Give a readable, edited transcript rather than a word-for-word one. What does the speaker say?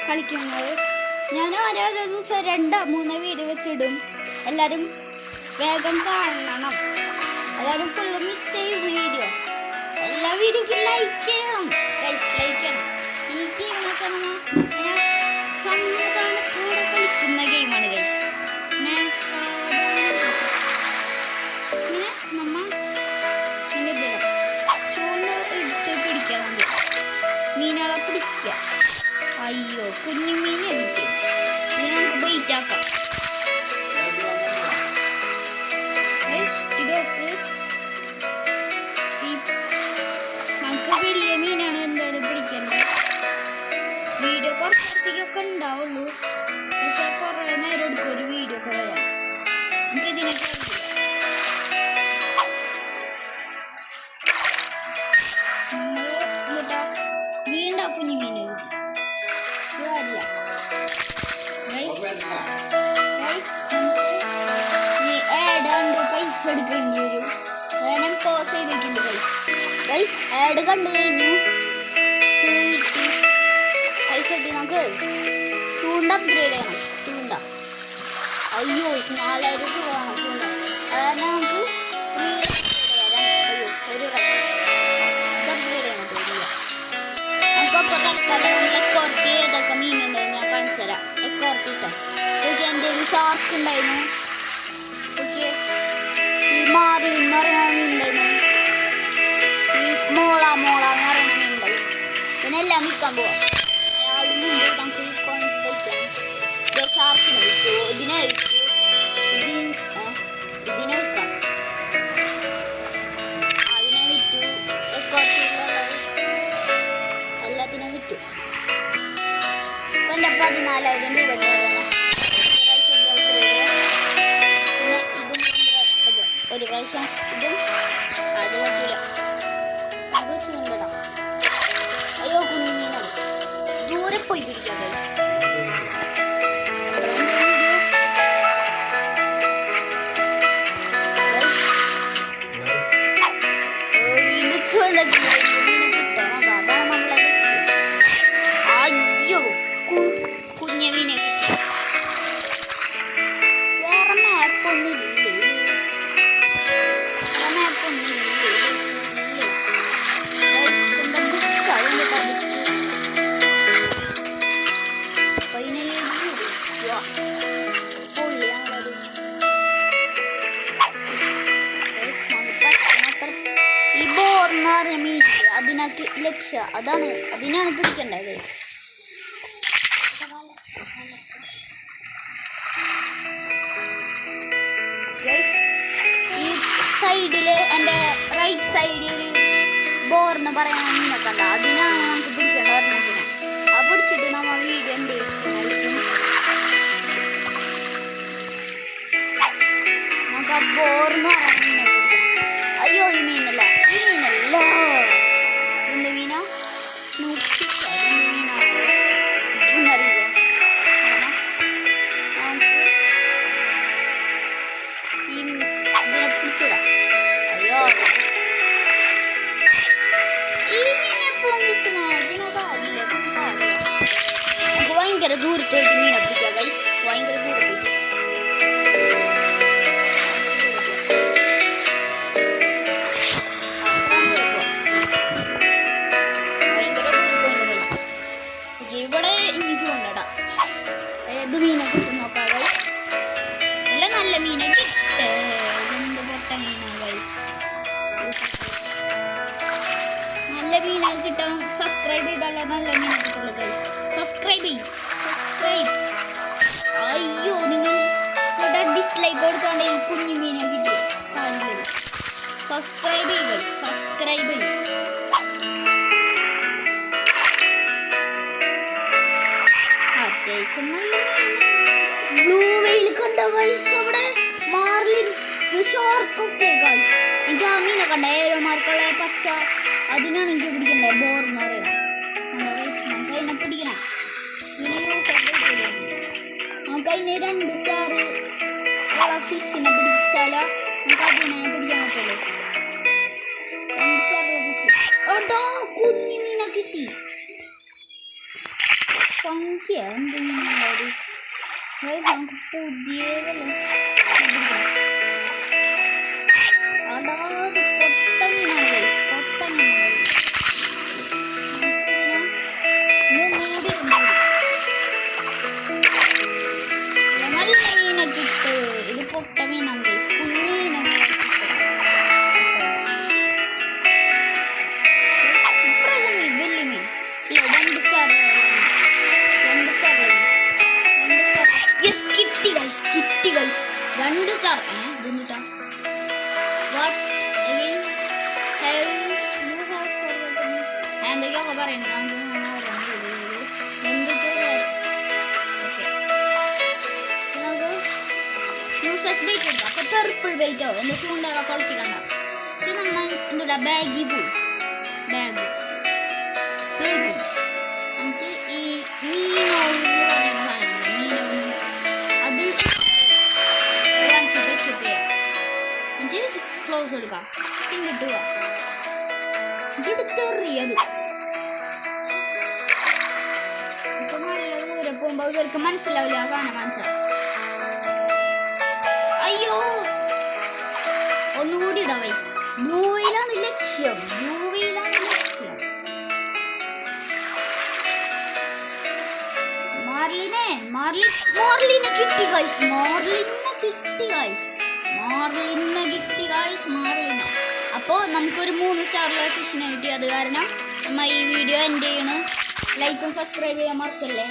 കളിക്കുന്നത്. ഞാൻ ഓരോ ദിവസം 2-3 വീഡിയോ വെച്ചിടും. എല്ലാവരും വേഗം കാണണം. എല്ലാവരും ഫുള്ള് മിസ് ചെയ്ത് വീഡിയോ. എല്ലാ വീഡിയോക്കും ലൈക്ക് ചെയ്യണം. ലൈക്ക് ചെയ്യണം. ഈ ഗെയിം സമാധാനത്തോടെ കളിക്കുന്ന ഗെയിമാണ് ഗൈസ്. മീനുകളെ പിടിക്കുക. അയ്യോ കുഞ്ഞു മീൻ കിട്ടി. ഇത് നമുക്ക് ബൈറ്റ് ആക്കാം. നമുക്ക് വലിയ മീനാണ് എന്തായാലും പിടിക്കേണ്ടത്. വീഡിയോ കുറച്ചൊക്കെ ഉണ്ടാവുള്ളൂ, പക്ഷെ കുറേ നേരം എടുക്കും ഒരു വീഡിയോ ഒക്കെ വരാം. നമുക്ക് ഇതിനൊക്കെ വീണ്ടാ കുഞ്ഞു മീൻ പൈസ എടുക്കേണ്ടി വരും. ഞാൻ പോസ് ചെയ്ത് വെക്കുന്നു ഗൈസ്. ആഡ് കണ്ടു കഴിഞ്ഞു. പൈസ കിട്ടി. നമുക്ക് ചൂണ്ട അപ്ഗ്രേഡ് ചെയ്യണം. ചൂണ്ട അയ്യോ 4000 രൂപ വേണം ചൂണ്ട. അതായത് നമുക്ക് ഒരു അപ്ഗ്രേഡ് ചെയ്യണം. നമുക്കപ്പോൾ തൽക്കാലം എക്കോർത്തി ഏതൊക്കെ മീനുണ്ടായിരുന്നു ഞാൻ കാണിച്ചു തരാം. എക്കോർത്തിട്ടാ എൻ്റെ ഒരു ഷാർക്ക് ഉണ്ടായിരുന്നു. ഓക്കെ, ഈ മാർലിൻ എന്ന് പറയുന്ന മീനുണ്ടായിരുന്നു. ഈ മോള എന്ന് പറയുന്ന മീനുണ്ടായി. പിന്നെ എല്ലാം വിൽക്കാൻ പോവാം. അയാളുടെ മുമ്പ് നമുക്ക് ഈ കോയിൻസ് കഴിക്കാം. ഷാർക്കിനെ വിൽക്കൂ, ഇതിനെ വിൽക്കൂ, ഇതിനെ വിൽക്കാം. അതിനെ വിറ്റു. എല്ലാത്തിനും വിറ്റു. ഇപ്പം എൻ്റെ 14,000 രൂപ. ഒരു പ്രാവശ്യം ഇതും അത് പറ്റില്ല. അത് ചൂണ്ടിടാം. അയ്യോ കുഞ്ഞു മീനാണ്. ദൂരെ പോയി പിടിക്കാം. വീണ്ടും ചൂണ്ടിട്ടില്ല. അതാണ് നമ്മളെ. അയ്യോ കുഞ്ഞ മീനെ കിട്ടി. വേറെ മാപ്പൊന്നും ഈ ബോർന്ന് പറഞ്ഞ മീൻ അതിനൊക്കെ ലക്ഷ്യ അതാണ്. അതിനാണ് പിടിക്കേണ്ടത്. ഈ സൈഡില് എൻ്റെ റൈറ്റ് സൈഡിൽ ബോർന്ന് പറയാൻ മീനൊക്കെ ഉണ്ട്. അതിനാണ് നമുക്ക് പിടിക്കേണ്ടത്. ഒരെണ്ണത്തിന് അത് പിടിച്ചിട്ട് നമ്മൾ വീഡിയോ എന്ത് നമുക്ക് ആ ബോർന്ന് പറയാൻ മീനെ പിടിക്കാം. അയ്യോ ഈ മീനല്ല, ഈ മീനല്ല. എന്ത് മീനാ? മീനാണറിയില്ല. നമുക്ക് ഈ ഇതിനെ പിടിച്ചിടാം. അയ്യോ ഈ മീനെപ്പോഴും കിട്ടുന്ന ഇതിനൊക്കെ ആവില്ല. നമുക്ക് ഭയങ്കര ദൂരത്തോട്ട് മീനെ പിടിക്കാം ഗൈസ്. ഭയങ്കര ദൂരം പിടിക്കാം. ഇവിടെ ഇനി ചൂണ്ടടാ. ഏത് മീനെ കിട്ടും നോക്കാം ഗൈസ്. നല്ല മീനെ കിട്ടേ. എന്ത് പൊട്ട മീനാ ഗൈസ്. നല്ല മീനെ കിട്ടാൻ സബ്സ്ക്രൈബ് ചെയ്താലേ നല്ല മീനെ കിട്ടുള്ളൂ ഗൈസ്. സബ്സ്ക്രൈബ് ചെയ്യും. സബ്സ്ക്രൈബ്. അയ്യോ നിങ്ങൾ ഇവിടെ ഡിസ്ലൈക്ക് കൊടുത്തോണ്ട് ഈ കുഞ്ഞു മീനെ കിട്ടി. സബ്സ്ക്രൈബ് ചെയ്യുക. സബ്സ്ക്രൈബ് ചെയ്യും. ബ്ലൂ വെയിൽ കണ്ട ഗൈസ്. അവിടെ മാർലിൻ ഷാർക്കൊക്കെ ഗൈസ്. എനിക്ക് ആ മീനെ കണ്ട ഏരോമാർക്കുള്ള പച്ച. അതിനാണ് എനിക്ക് പിടിക്കണ്ടേ. ബോർ എന്ന് പറയുന്നത്. നമുക്ക് അതിനെ പിടിക്കണം. നമുക്ക് അതിന് 2 സ്റ്റാർ ഫിഷിനെ പിടിച്ചാലോ നമുക്ക് അതിനെ പിടിക്കാൻ പറ്റുള്ളൂ. 2 സ്റ്റാറുള്ള ഫിഷ്. കുഞ്ഞു മീനെ കിട്ടി. ഫങ്കിയാ എന്തെങ്കിലും നമുക്ക് പുതിയ അടാത് പൊട്ടനാണ് നല്ല മീനെ കിട്ട് ഇത് പൊട്ട മീനാണ് കുഞ്ഞീനെ വലിയ മീൻ രണ്ട് സ്റ്റാർ യെസ് കിട്ടി ഗൈസ് 2 സ്റ്റാർ ഇതെന്നിട്ടാ what again have you have forgotten എന്തൊക്കെയൊക്കെ പറയുന്നത് യൂസസ് വെയിറ്റ് എടുക്കാം അപ്പോൾ പെർപ്പിൾ വെയിറ്റോ എൻ്റെ ചൂണ്ടകളെ കൊളുത്തി കണ്ട ഇത് നമ്മൾ എന്തുടാ ബാഗി പോയി ബാഗ് തീർക്കും എന്നിട്ട് ഈ മീനോ പറയുന്ന സാധനം മീനോ അത് വാങ്ങിച്ചിട്ട് എക്യൂപ്പ് ചെയ്യാം എന്നിട്ട് ക്ലോസ് എടുക്കാം ഇങ്ങോട്ട് പോവാം എന്നിട്ട് എടുത്തെറിയത് ഇപ്പം നല്ല ദൂരെ പോകുമ്പോൾ ഇവർക്ക് മനസ്സിലാവില്ല ആ സാധനം വാങ്ങിച്ചാൽ അയ്യോ ഒന്നുകൂടി ഇടാം വൈസ് ബ്ലൂയിലാണ് ലക്ഷ്യം മാർലിനെ കിട്ടി ഗൈസ് അപ്പോൾ നമുക്കൊരു 3 സ്റ്റാറുള്ള ഫിഷിനെ കിട്ടി അത് കാരണം നമ്മൾ ഈ വീഡിയോ എൻഡ് ചെയ്യണം ലൈക്കും സബ്സ്ക്രൈബ് ചെയ്യാൻ മറക്കല്ലേ